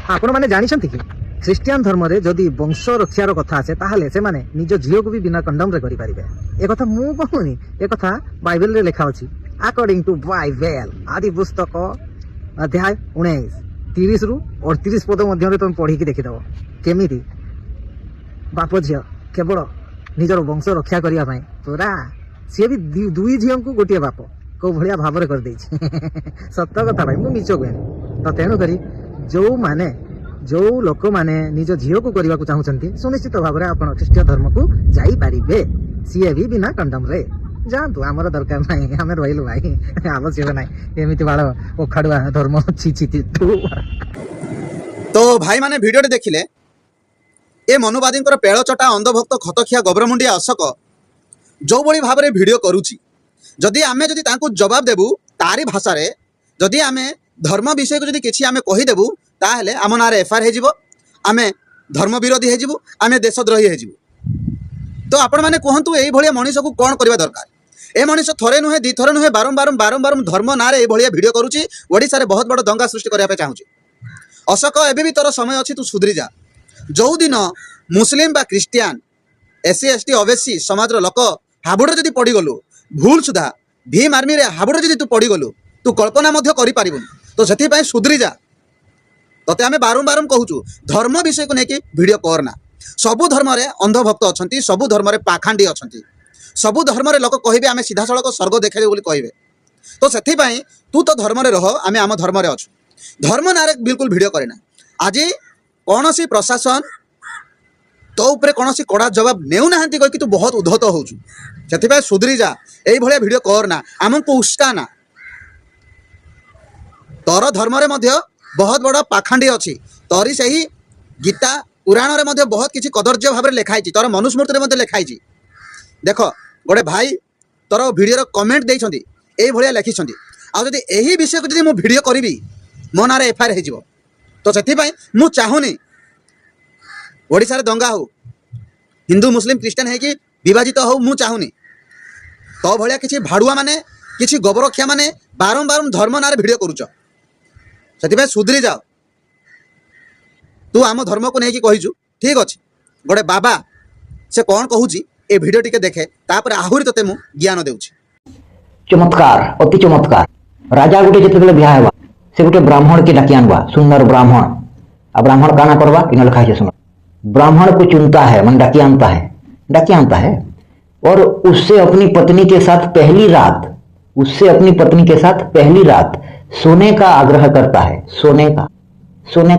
आपण मैंने जानी कि ख्रीस्टियान धर्म रे जदि वंश रक्षार कथा आसे ताहले से माने निज झील को भी बिना कंडम रे करि पारिबे। ए कथा मु कहूनी, ए कथा बाइबल रे लिखा अछि। अकॉर्डिंग टू बाइबल आदि पुस्तक अध्याय 19 30 रु 38 पद मध्य तुम पढ़ी कि देखिदब केमिति बाप झियो केवल निजर वंश रक्षा करिया पई पूरा सी भी दुई झील को गोटे बाप को भलिया भाव कर दे सत कथा भाई मु मिछ कहनी। तो तेणु करी जो लोक माने निज झील को करने को चाहते सुनिश्चित भाव में आप ख्रीष्टीय धर्म को जाई पारिबे सी भी बिना कंडम रे जातु आमर दरकार नहीं आम रही भाई आवश्यक ना एमती बाड़ ओखाड़ुआ धर्म छी। तो भाई माने भिडियो देखिले ए मनुवादी पेड़चटा अंधभक्त खतखिया गब्रमुंडिया अशोक जो बड़ी भाव में भिडियो करुची जदि आमे जदि तांको जवाब देबू तारी भाषा रे जदि आमे धर्म विषय को जदि किछि आमे कहिदेबू ताहले आम नारे एफआईआर हेजिबो आमे धर्म विरोधी हेजिबू आमे देशद्रोही हेजिबू। तो आपण माने कहंतु एई भलिया मनीष को कोन करबा दरकार। ए मनीष थरे नुहे दी थरे नुहे बारंबार धर्म नारे एई भलिया भिडियो करूची ओडिसा रे बहुत बड़ दंगा सृष्टि करिया पे चाहूची। अशोक एबे भी तोर समय अछि तू सुधरी जा। जो दिन मुस्लिम बा क्रिश्चियन एससी एसटी ओबीसी समाज रो लोक हाबुड़ जदि पड़ी गलु भूल सुधा भीम आर्मी रे हाबुड़ जदि तू पड़ी गलु तू कल्पना मध्य करि पारिबुन। तो सेथि पई सुधरी जा। तते आमे बारंबार कहूचु धर्म विषय को लेकिन भिडियो करना। सबु धर्म रे अंधभक्त अछंती, सबु धर्म रे पाखांडी अछंती, सबु धर्म रे लोक कहिबे आमे सीधा सड़क स्वर्ग देखाबे बोली कहिबे। तो सेथि पई तू तो धर्म रे रह आमे आम धर्म रे अछु। धर्म नारे बिल्कुल भिडियो करेना। आज कौनसी प्रशासन तो ऊपर कौनसी कड़ा जवाब नेउ नाहंती कहि कि तू बहुत उद्धत होउछु। सेथि पई सुधरी जा। एई भलिया भिडियो करना आमको उस्काना। तोर धर्म रे मध्य बहुत बड़ा पाखांडी अच्छी तोरी से ही गीता पुराण रे मध्य बहुत किसी कदर्य भाव में लिखाई तोर मनुस्मृति रे मध्य लिखाई। देख गोटे भाई तोर भिडियो कमेंट देइछंती एई भलिया लिखिछंती आ जदि एही विषय को जदि मु भिडियो करिवि मो नारे एफआईआर हे जिवो। तो सेथि पई मु चाहुनी ओडिसा रे दंगा हो हिंदू मुस्लिम क्रिश्चियन है कि विभाजित हो मु चाहुनी। तो भलिया किसी भाड़ुआ माने किसी गोबरखिया माने बारंबार धर्म नारे भिडियो करूछ। से सुधरी जाओ। तू आम धर्म को लेकिन कहीचु ठीक अच्छे गोटे बाबा से कौन कहूँ ए भिडियो टिके देखे तापर आहुरी तते मु ज्ञान देउछि। चमत्कार अति चमत्कार। राजा गोटे जिते बिहा हेबा से गोटे ब्राह्मण के डाकी आनवा सुंदर ब्राह्मण आ ब्राह्मण काना करवा इन लिखा है सुन ब्राह्मण को चुनता है मन डाकी आनता है और उससे अपनी पत्नी के साथ पहली रात सोने का आग्रह करता है। सोने